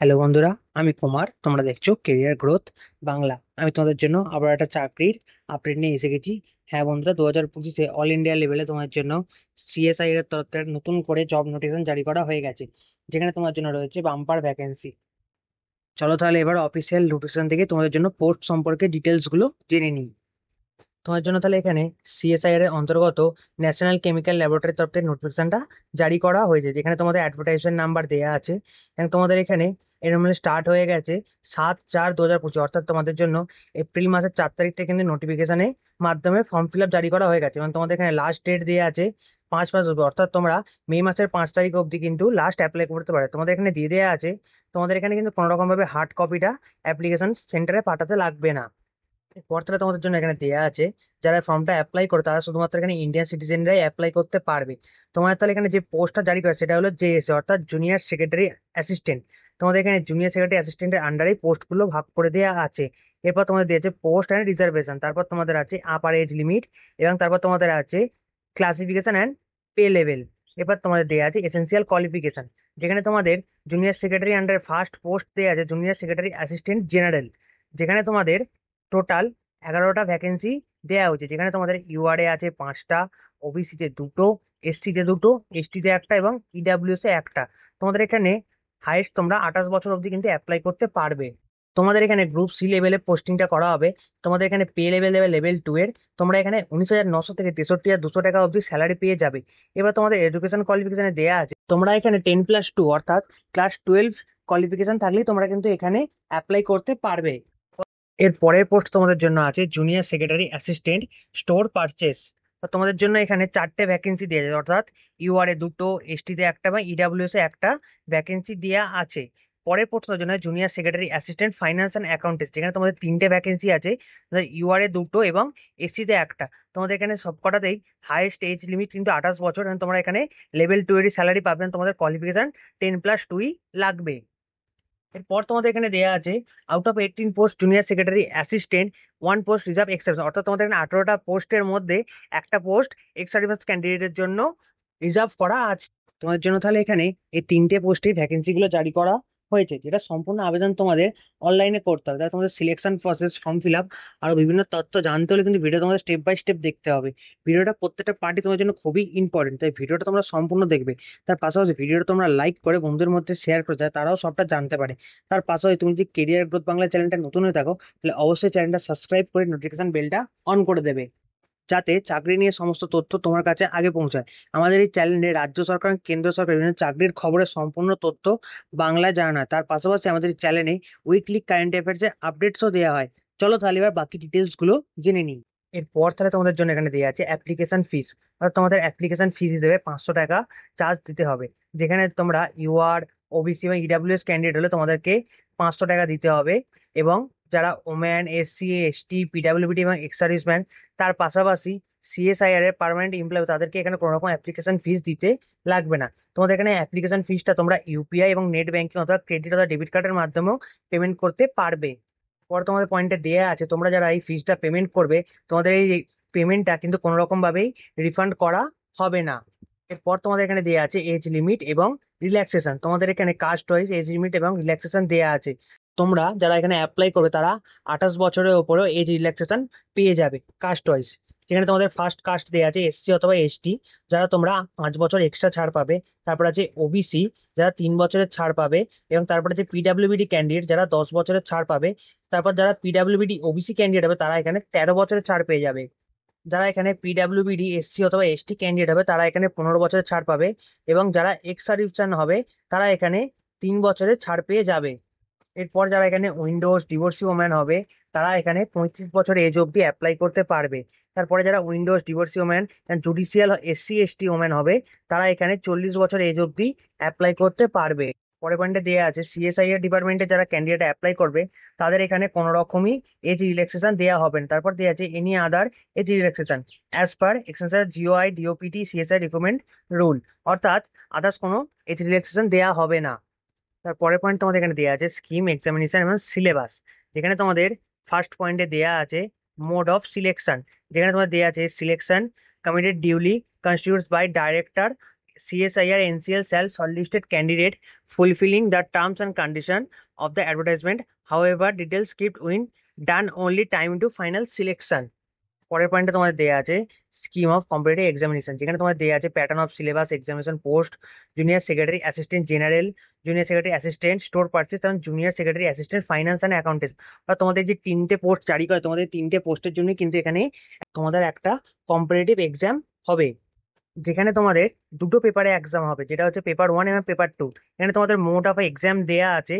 Hello বন্ধুরা, আমি কুমার। তোমরা দেখছো কেরিয়ার গ্রোথ বাংলা। আমি তোমাদের জন্য আবার একটা চাকরির আপডেট নিয়ে এসে গেছি। হ্যাঁ বন্ধুরা, 2025-এ অল ইন্ডিয়া লেভেলে তোমার জন্য সিএসআই এর তরফ থেকে নতুন করে জব নোটিফিকেশন জারি করা হয়ে গেছে, যেখানে তোমার জন্য রয়েছে বাম্পার ভ্যাকেন্সি। চলো তাহলে এবার অফিসিয়াল নোটিফিকেশন থেকে তোমাদের জন্য পোস্ট সম্পর্কে ডিটেলস গুলো জেনে নিই। তোমার জন্য তাহলে এখানে সিএসআই এর অন্তর্গত ন্যাশনাল কেমিক্যাল ল্যাবরেটরির তরফ থেকে নোটিফিকেশনটা জারি করা হয়েছে, যেখানে তোমাদের অ্যাডভার্টাইজমেন্ট নাম্বার দেওয়া আছে এবং তোমাদের এখানে এনরোলমেন্ট স্টার্ট হয়ে গেছে 7/4/2025, অর্থাৎ তোমাদের জন্য এপ্রিল মাসের 4 তারিখ থেকে কিন্তু নোটিফিকেশনের মাধ্যমে ফর্ম ফিল আপ জারি করা হয়ে গেছে এবং তোমাদের এখানে লাস্ট ডেট দেওয়া আছে 5 মাস অব্দি, অর্থাৎ তোমরা মে মাসের 5 তারিখ অবধি কিন্তু লাস্ট অ্যাপ্লাই করতে পারে। তোমাদের এখানে দিয়ে দেওয়া আছে তোমাদের এখানে কিন্তু কোনো রকম ভাবে হার্ড কপিটা অ্যাপ্লিকেশন সেন্টারে পাঠাতে লাগবে না। পরটা তোমাদের জন্য এখানে দেয়া আছে, যারা ফর্মটা অ্যাপ্লাই করে তারা শুধুমাত্র এখানে ইন্ডিয়ান সিটিজেনরাই অ্যাপ্লাই করতে পারবে। তোমার তাহলে এখানে যে পোস্টটা জারি করে সেটা হলো জেএসএ, অর্থাৎ জুনিয়র সেক্রেটারি অ্যাসিস্ট্যান্ট। তোমাদের এখানে জুনিয়র সেক্রেটারি অ্যাসিস্ট্যান্টের আন্ডারে পোস্টগুলো ভাগ করে দেওয়া আছে। এরপর তোমাদের দিয়েছে পোস্ট অ্যান্ড রিজার্ভেশন, তারপর তোমাদের আছে আপার এজ লিমিট, এবং তারপর তোমাদের আছে ক্লাসিফিকেশন অ্যান্ড পে লেভেল। এবার তোমাদের দেওয়া আছে এসেন্সিয়াল কোয়ালিফিকেশন, যেখানে তোমাদের জুনিয়র সেক্রেটারি আন্ডারে ফার্স্ট পোস্ট দেওয়া আছে জুনিয়র সেক্রেটারি অ্যাসিস্ট্যান্ট জেনারেল, যেখানে তোমাদের টোটাল 11টা ভ্যাকেন্সি দেওয়া হয়েছে, যেখানে তোমাদের ইউআরএ আছে 5টা, ওবিসিতে 2টো, এসসিতে 2টো, এসটিতে একটা এবং ইডাব্লিউএস এ একটা। তোমাদের এখানে হাইস্ট তোমরা 28 বছর অবধি কিন্তু অ্যাপ্লাই করতে পারবে। তোমাদের এখানে গ্রুপ সি লেভেলে পোস্টিংটা করা হবে। তোমাদের এখানে পে লেভেল দেবে লেভেল 2 এর। তোমরা এখানে 19,900 থেকে 63,200 টাকা অবধি স্যালারি পেয়ে যাবে। এবার তোমাদের এডুকেশন কোয়ালিফিকেশনে দেওয়া আছে তোমরা এখানে 10+2 অর্থাৎ ক্লাস 12 কোয়ালিফিকেশন থাকলেই তোমরা কিন্তু এখানে অ্যাপ্লাই করতে পারবে। এর পরের পোস্ট তোমাদের জন্য আছে junior secretary assistant store purchase. তোমাদের জন্য এখানে 4টে ভ্যাকেন্সি দিয়েছে, অর্থাৎ ইউআরএ 2টো, এসটিতে একটা এবং ইডাব্লিউএস এ একটা ভ্যাকেন্সি দেওয়া আছে। পরের পোস্টের জন্য junior secretary assistant finance and accountant, যেখানে তোমাদের 3টে ভ্যাকেন্সি আছে, ইউআরএ 2টো এবং এসটিতে একটা। তোমাদের এখানে সবকটাতেই হাইয়েস্ট এজ লিমিট কিন্তু 28 বছর, এবং তোমরা এখানে লেভেল 2 এর স্যালারি পাবেন। তোমাদের কোয়ালিফিকেশন 10+2 লাগবে। এরপর তোমাদের এখানে দেওয়া আছে out of 18 post junior secretary assistant 1 post reserve exception, অর্থাৎ তোমাদের এখানে 18টা পোস্টের মধ্যে একটা পোস্ট এক্স সার্ভিস ক্যান্ডিডেটের জন্য রিজার্ভ করা আছে। তোমাদের জন্য তাহলে এখানে এই 3টে পোস্টে ভ্যাকেন্সি গুলো জারি করা হয়েছে, যেটা সম্পূর্ণ আবেদন তোমাদের অনলাইনে করতে হবে। তাহলে তোমাদের selection process, form fill up, আরো বিভিন্ন তথ্য জানতে হলে কিন্তু ভিডিও তোমাদের স্টেপ বাই স্টেপ দেখতে হবে। ভিডিওটা প্রত্যেকটা পার্টি তোমার জন্য খুবই ইম্পর্টেন্ট, তাই ভিডিওটা তোমরা সম্পূর্ণ দেখবে। তার পাশাপাশি ভিডিওটা তোমরা লাইক করে বন্ধুদের মধ্যে শেয়ার করে যায়, তারাও সবটা জানতে পারে। তার পাশাপাশি তুমি যদি কেরিয়ার গ্রোথ বাংলা চ্যানেলটা নতুন হয়ে থাকো, তাহলে অবশ্যই চ্যানেলটা সাবস্ক্রাইব করে নোটিফিকেশন বেলটা অন করে দেবে, যাতে চাকরি নিয়ে সমস্ত তথ্য তোমার কাছে আগে পৌঁছায়। আমাদের এই চ্যানেলে রাজ্য সরকার, কেন্দ্র সরকার বিভিন্ন চাকরির খবরের সম্পূর্ণ তথ্য বাংলায় জানা হয়। তার পাশাপাশি আমাদের এই চ্যানেলে উইকলি কারেন্ট অ্যাফেয়ার্স এর আপডেটসও দেওয়া হয়। চলো তাহলে এবার বাকি ডিটেলস গুলো জেনে নিই। এরপর তাহলে তোমাদের জন্য এখানে দেওয়া আছে অ্যাপ্লিকেশন ফিস, অর্থাৎ তোমাদের অ্যাপ্লিকেশন ফিস হিসেবে 500 টাকা চার্জ দিতে হবে। যেখানে তোমরা ইউআর, ওবিসি এবং ইডাব্লিউএস ক্যান্ডিডেট হলে তোমাদেরকে 500 টাকা দিতে হবে, এবং যারা ওম্যান, এসসি, এসটি, পিডাব্লিউবিডি এবং এক্স সার্ভিসম্যান, তার পাশাপাশি সিএসআইআর এর পার্মানেন্ট এমপ্লয়, তাদেরকে এখানে কোনো রকম অ্যাপ্লিকেশন ফিস দিতে লাগবে না। তোমাদের এখানে অ্যাপ্লিকেশন ফিসটা তোমরা ইউপিআই এবং নেট ব্যাংকিং অথবা ক্রেডিট অথবা ডেবিট কার্ডের মাধ্যমেও পেমেন্ট করতে পারবে। পরে তোমাদের পয়েন্টে দেয়া আছে তোমরা যারা এই ফিসটা পেমেন্ট করবে, তোমাদের এই পেমেন্টটা কিন্তু কোনো রকম ভাবেই রিফান্ড করা হবে না। এরপর তোমাদের এখানে দেয়া আছে এজ লিমিট এবং রিল্যাক্সেশন। তোমাদের এখানে কাস্ট ওয়াইজ এজ লিমিট এবং রিল্যাক্সেশন দেয়া আছে। তোমরা যারা এখানে অ্যাপ্লাই করবে তারা 28 বছরের ওপরেও এজ রিল্যাক্সেশন পেয়ে যাবে কাস্ট ওয়াইজ। যেখানে তোমাদের ফার্স্ট কাস্ট দেওয়া আছে এসসি অথবা এসটি, যারা তোমরা 5 বছর এক্সট্রা ছাড় পাবে। তারপর আছে ওবিসি, যারা 3 বছরের ছাড় পাবে। এবং তারপরে আছে পিডাব্লিউবিডি ক্যান্ডিডেট, যারা 10 বছরের ছাড় পাবে। তারপর যারা পিডাব্লিউবিডি ওবিসি ক্যান্ডিডেট হবে তারা এখানে 13 বছরের ছাড় পেয়ে যাবে। যারা এখানে পিডাব্লিউবিডি এসসি অথবা এসটি ক্যান্ডিডেট হবে তারা এখানে 15 বছরের ছাড় পাবে। এবং যারা এক্স সার্ভিসম্যান হবে তারা এখানে 3 বছরের ছাড় পেয়ে যাবে। এরপর যারা এখানে উইন্ডোজ ডিভোর্সি ওম্যান হবে তারা এখানে 35 বছর এজ অবধি অ্যাপ্লাই করতে পারবে। তারপরে যারা Windows divorcee woman judicial SC ST woman হবে তারা এখানে 40 বছর এজ অবধি অ্যাপ্লাই করতে পারবে। পরের পয়েন্টে দেওয়া আছে সিএসআই এর ডিপার্টমেন্টে যারা ক্যান্ডিডেট অ্যাপ্লাই করবে তাদের এখানে কোনো রকমই এজ রিল্যাক্সেশন দেওয়া হবে না। তারপর দেওয়া আছে any other age relaxation as per এক্সেন্সার GOI DOPT CSI recommend rule, অর্থাৎ আদার্স কোনো এজ রিল্যাক্সেশন দেওয়া হবে না। তারপরের পয়েন্ট তোমাদের এখানে দেওয়া আছে স্কিম এক্সামিনেশন এবং সিলেবাস, যেখানে তোমাদের ফার্স্ট পয়েন্টে দেওয়া আছে মোড অফ সিলেকশন, যেখানে তোমাদের দেওয়া আছে selection committed duly constitutes by director CSIR NCL shall shortlisted candidate fulfilling the terms and condition of the advertisement. However, details kept when done only time to final selection. পরের পয়েন্টে তোমাদের দেয়া আছে scheme of competitive examination, যেখানে তোমাদের দেয়া আছে pattern of syllabus, examination post, junior secretary assistant general, junior secretary assistant store purchase এবং junior secretary assistant finance and accountants. বা তোমাদের যে তিনটে পোস্ট জারি করে, তোমাদের তিনটে পোস্টের জন্য কিন্তু এখানে তোমাদের একটা কম্পিটিটিভ এক্সাম হবে, যেখানে তোমাদের দুটো পেপারে এক্সাম হবে, যেটা হচ্ছে পেপার 1 এবং পেপার 2। এখানে তোমাদের মোড অফ এক্সাম দেয়া আছে,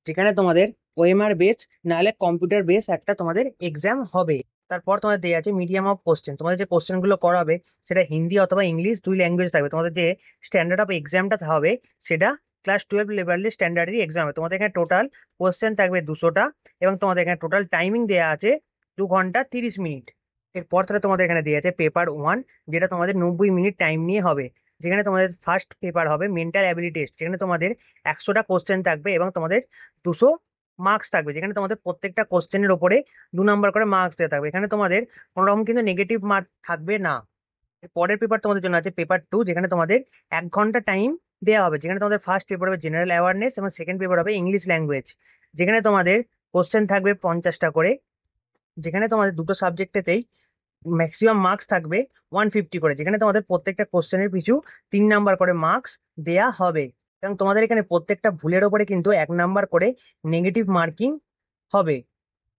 যেখানে তোমাদের ওএমআর বেস নাহলে কম্পিউটার বেস একটা তোমাদের এক্সাম হবে। তারপর তোমাদের দেওয়া আছে মিডিয়াম অফ কোশ্চেন, তোমাদের যে কোশ্চেন গুলো করাবে সেটা হিন্দি অথবা ইংলিশ দুই ল্যাঙ্গুয়েজ থাকবে। তোমাদের যে স্ট্যান্ডার্ড অফ এক্সামটা হবে সেটা ক্লাস 12 লেভেলের স্ট্যান্ডার্ডের এক্সাম হবে। তোমাদের এখানে টোটাল কোশ্চেন থাকবে 200টা এবং তোমাদের এখানে টোটাল টাইমিং দেওয়া আছে 2 ঘন্টা 30 মিনিট। এরপর তাহলে তোমাদের এখানে দেওয়া আছে পেপার 1, যেটা তোমাদের 90 মিনিট টাইম নিয়ে হবে, যেখানে তোমাদের ফার্স্ট পেপার হবে মেন্টাল অ্যাবিলিটি টেস্ট, যেখানে তোমাদের 100টা কোশ্চেন থাকবে এবং তোমাদের 200 মার্কস থাকবে, যেখানে তোমাদের প্রত্যেকটা কোশ্চেনের ওপরে 2 নাম্বার করে মার্কস দেওয়া থাকবে। এখানে তোমাদের কোনো রকম কিন্তু নেগেটিভ মার্ক থাকবে না। পরের পেপার তোমাদের জন্য আছে পেপার 2, যেখানে তোমাদের 1 ঘন্টা টাইম দেওয়া হবে, যেখানে তোমাদের ফার্স্ট পেপার হবে জেনারেল অ্যাওয়ারনেস এবং সেকেন্ড পেপার হবে ইংলিশ ল্যাঙ্গুয়েজ, যেখানে তোমাদের কোশ্চেন থাকবে 50টা করে, যেখানে তোমাদের দুটো সাবজেক্টেতেই ম্যাক্সিমাম মার্কস থাকবে 150 করে, যেখানে তোমাদের প্রত্যেকটা কোশ্চেনের পিছু 3 নাম্বার করে মার্কস দেয়া হবে এবং তোমাদের এখানে প্রত্যেকটা ভুলের ওপরে কিন্তু 1 নাম্বার করে নেগেটিভ মার্কিং হবে।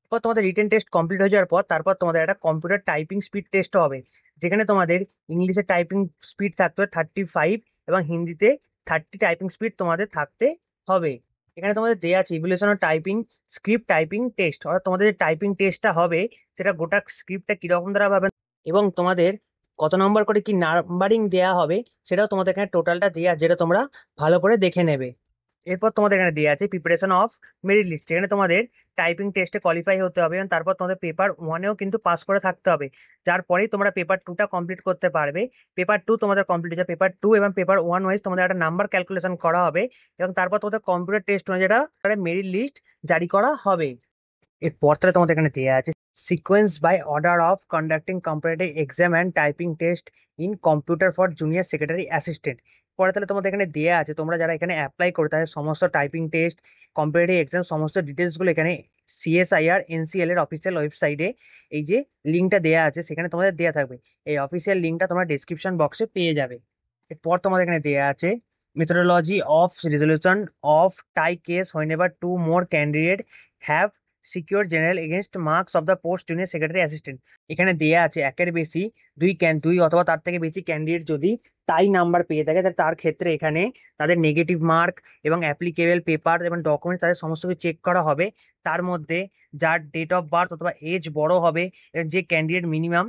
এরপর তোমাদের রিটেন টেস্ট কমপ্লিট হয়ে যাওয়ার পর তারপর তোমাদের একটা কম্পিউটার টাইপিং স্পিড টেস্ট হবে, যেখানে তোমাদের ইংলিশে টাইপিং স্পিড থাকতে হবে 35 এবং হিন্দিতে 30 টাইপিং স্পিড তোমাদের থাকতে হবে। এখানে তোমাদের দেওয়া আছে evaluation of typing script typing test, অর্থাৎ তোমাদের যে টাইপিং টেস্টটা হবে সেটা গোটা স্ক্রিপ্টটা কিরকম দ্বারা ভাবে এবং তোমাদের কত নম্বর করে কি নাম্বারিং দেওয়া হবে সেটাও তোমাদের এখানে টোটালটা দেওয়া, যেটা তোমরা ভালো করে দেখে নেবে। এরপর তোমাদের এখানে দেওয়া আছে প্রিপারেশন অফ মেরিট লিস্ট, যেখানে তোমাদের টাইপিং টেস্টে কোয়ালিফাই হতে হবে এবং তারপর তোমাদের পেপার 1-এও কিন্তু পাস করে থাকতে হবে, যার পরেই তোমরা পেপার 2টা কমপ্লিট করতে পারবে। পেপার 2 তোমাদের কমপ্লিট হচ্ছে, পেপার 2 এবং পেপার 1 ওয়াইজ তোমাদের একটা নাম্বার ক্যালকুলেশন করা হবে এবং তারপর তোমাদের কম্পিউটার টেস্ট অনুযায়ী যেটা মেরিট লিস্ট জারি করা হবে। এরপর তাহলে তোমাদের এখানে দেওয়া আছে sequence by order of conducting competitive exam and typing test in computer for junior secretary assistant. পরে তাহলে তোমাদের এখানে দেওয়া আছে তোমরা যারা এখানে অ্যাপ্লাই করো তাদের সমস্ত টাইপিং টেস্ট, কম্পিটিটিভ এক্সাম সমস্ত ডিটেলসগুলো এখানে CSIR NCL এর অফিসিয়াল ওয়েবসাইটে এই যে লিঙ্কটা দেওয়া আছে সেখানে তোমাদের দেওয়া থাকবে। এই অফিসিয়াল লিঙ্কটা তোমরা ডিসক্রিপশন বক্সে পেয়ে যাবে। এরপর তোমাদের এখানে দেওয়া আছে methodology of resolution of tie case whenever two more candidate have secure general against marks of the post junior secretary assistant। এখানে দেয়া আছে একের বেশি দুই অথবা তার থেকে বেশি ক্যান্ডিডেট যদি টাই নাম্বার পেয়ে থাকে তাহলে তার ক্ষেত্রে এখানে তাদের নেগেটিভ মার্ক এবং অ্যাপ্লিকেবল পেপার এবং ডকুমেন্টস তাদের সমস্ত কিছু চেক করা হবে। তার মধ্যে যার ডেট অফ বার্থ অথবা এজ বড় হবে এবং যে ক্যান্ডিডেট মিনিমাম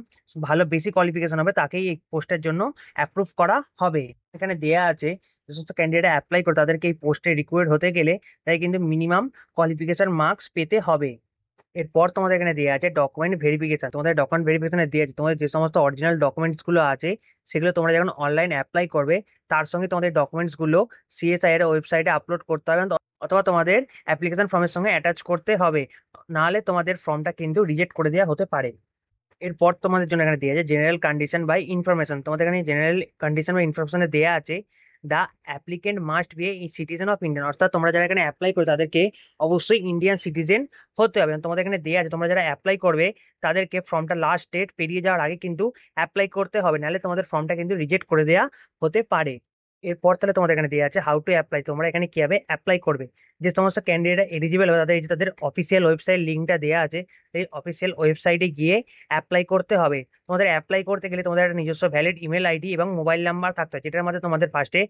ভালো বেশি কোয়ালিফিকেশন হবে তাকেই এই পোস্টের জন্য অ্যাপ্রুভ করা হবে। এখানে দেয়া আছে যে সমস্ত ক্যান্ডিডেট অ্যাপ্লাই করে তাদেরকে এই পোস্টে রিক্রুইট হতে গেলে তাই কিন্তু মিনিমাম কোয়ালিফিকেশন মার্কস পেতে হবে। এরপর তোমাদের এখানে দেওয়া আছে ডকুমেন্ট ভেরিফিকেশন, তোমাদের ডকুমেন্ট ভেরিফিকেশনে দেওয়া আছে তোমাদের যে সমস্ত অরিজিনাল ডকুমেন্টস গুলো আছে সেগুলো তোমরা যখন অনলাইন অ্যাপ্লাই করবে তার সঙ্গে তোমাদের ডকুমেন্টস গুলো CSI এর ওয়েবসাইটে আপলোড করতে হবে অথবা তোমাদের অ্যাপ্লিকেশন ফর্মের সঙ্গে অ্যাটাচ করতে হবে, নাহলে তোমাদের ফর্মটা কিন্তু রিজেক্ট করে দেওয়া হতে পারে। এরপর তোমাদের জন্য এখানে দেওয়া আছে জেনারেল কন্ডিশন বাই ইনফরমেশন, তোমাদের এখানে জেনারেল কন্ডিশন বা ইনফরমেশনে দেওয়া আছে the applicant must B a citizen of Indian, অর্থাৎ তোমরা যারা এখানে অ্যাপ্লাই করবে তাদেরকে অবশ্যই ইন্ডিয়ান সিটিজেন হতে হবে। তোমাদের এখানে দেওয়া আছে তোমরা যারা অ্যাপ্লাই করবে তাদেরকে ফর্মটা লাস্ট ডেট পেরিয়ে যাওয়ার আগে কিন্তু অ্যাপ্লাই করতে হবে, নাহলে তোমাদের ফর্মটা কিন্তু রিজেক্ট করে দেওয়া হতে পারে। এরপর তাহলে তোমাদের এখানে দেওয়া আছে হাউ টু অ্যাপ্লাই, তোমরা এখানে কিভাবে অ্যাপ্লাই করবে। যে সমস্ত ক্যান্ডিডেট এলিজিবল হবে তাদের এই যে তাদের অফিসিয়াল ওয়েবসাইট লিঙ্কটা দেওয়া আছে, এই অফিসিয়াল ওয়েবসাইটে গিয়ে অ্যাপ্লাই করতে হবে। তোমাদের অ্যাপ্লাই করতে গেলে তোমাদের একটা নিজস্ব ভ্যালিড ইমেল আইডি এবং মোবাইল নাম্বার থাকতে হয়, যেটার মধ্যে তোমাদের ফার্স্টে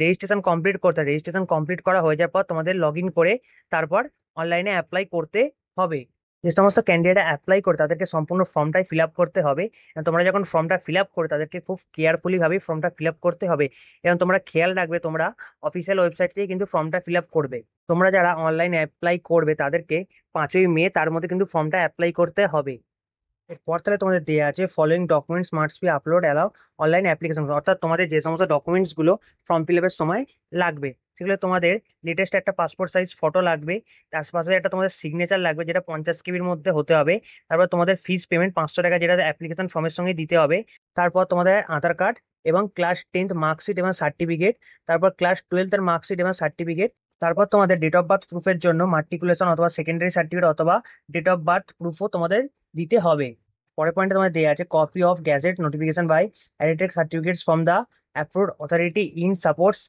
রেজিস্ট্রেশন কমপ্লিট করতে হবে। রেজিস্ট্রেশন কমপ্লিট করা হয়ে যাওয়ার পর তোমাদের লগ ইন করে তারপর অনলাইনে অ্যাপ্লাই করতে হবে। যে সমস্ত ক্যান্ডিডেট অ্যাপ্লাই করে তাদেরকে সম্পূর্ণ ফর্মটাই ফিল আপ করতে হবে এবং তোমরা যখন ফর্মটা ফিল আপ করে তাদেরকে খুব কেয়ারফুলি ভাবে ফর্মটা ফিল আপ করতে হবে এবং তোমরা খেয়াল রাখবে তোমরা অফিসিয়াল ওয়েবসাইট থেকে কিন্তু ফর্মটা ফিল আপ করবে। তোমরা যারা অনলাইন অ্যাপ্লাই করবে তাদেরকে 5ই মে তার মধ্যে কিন্তু ফর্মটা অ্যাপ্লাই করতে হবে। এরপর তাহলে তোমাদের দেওয়া আছে following documents must be upload allow online application, অর্থাৎ তোমাদের যে সমস্ত ডকুমেন্টস গুলো ফর্ম ফিল আপের সময় লাগবে সেগুলো তোমাদের লেটেস্ট একটা পাসপোর্ট সাইজ ফটো লাগবে, তার পাশে একটা তোমাদের সিগনেচার লাগবে যেটা 50 KB মধ্যে হতে হবে। তারপর তোমাদের ফিস পেমেন্ট 500 টাকা যেটা অ্যাপ্লিকেশন ফর্মের সঙ্গে দিতে হবে। তারপর তোমাদের আধার কার্ড এবং ক্লাস 10th মার্কশিট এবং সার্টিফিকেট, তারপর ক্লাস 12th মার্কশিট এবং সার্টিফিকেট, তারপর তোমাদের ডেট অফ বার্থ প্রুফের জন্য মাট্রিকুলেশন অথবা সেকেন্ডারি সার্টিফিকেট অথবা ডেট অফ বার্থ প্রুফও তোমাদের দিতে হবে। পরের পয়েন্টে তোমাদের দেওয়া আছে copy of gazette notification by edited certificates from the approved authority in supports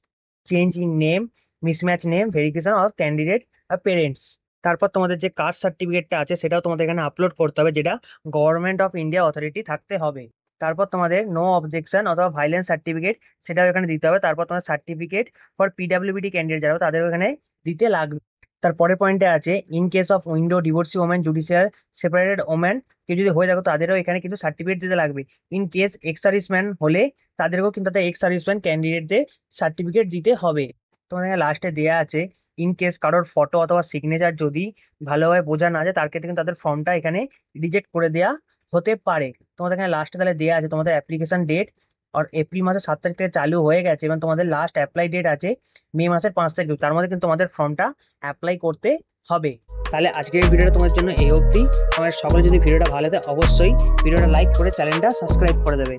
change in name, mismatch name, verification of candidate আর পেরেন্টস। তারপর তোমাদের যে কাস্ট সার্টিফিকেটটা আছে সেটাও তোমাদের এখানে আপলোড করতে হবে, যেটা গভর্নমেন্ট অফ ইন্ডিয়া অথরিটি থাকতে হবে। তারপর তোমাদের নো অবজেকশন অথবা ভাইলেন্স সার্টিফিকেট সেটাও এখানে দিতে হবে। তারপর তোমার সার্টিফিকেট ফর পিডাব্লিউবিডি ক্যান্ডিডেট যারা তাদের এখানে দিতে লাগবে। তারপরে পয়েন্টে আছে in case of window divorcee women, judicial separated women কেউ যদি হয়ে থাকো তাদেরও এখানে কিন্তু সার্টিফিকেট দিতে লাগবে। ইন কেস এক্স সার্ভিসম্যান হলে তাদেরকেও কিন্তু তাদের এক্স সার্ভিসম্যান ক্যান্ডিডেটদের সার্টিফিকেট দিতে হবে। তোমাদের এখানে লাস্টে দেওয়া আছে ইন কেস কারোর ফটো অথবা সিগনেচার যদি ভালোভাবে বোঝা না যায় তার ক্ষেত্রে কিন্তু তাদের ফর্মটা এখানে রিজেক্ট করে দেওয়া হতে পারে। তোমাদের এখানে লাস্টে তাহলে দেওয়া আছে তোমাদের অ্যাপ্লিকেশন ডেট, আর এপ্রিল মাসের 7 তারিখ থেকে চালু হয়ে গেছে এবং তোমাদের লাস্ট অ্যাপ্লাই ডেট আছে মে মাসের 5 তারিখ। তার মধ্যে কিন্তু তোমাদের ফর্মটা অ্যাপ্লাই করতে হবে। তাহলে আজকের এই ভিডিওটা তোমার জন্য এই অবধি। তোমার সকলে যদি ভিডিওটা ভালো লাগে অবশ্যই ভিডিওটা লাইক করে চ্যানেলটা সাবস্ক্রাইব করে দেবে।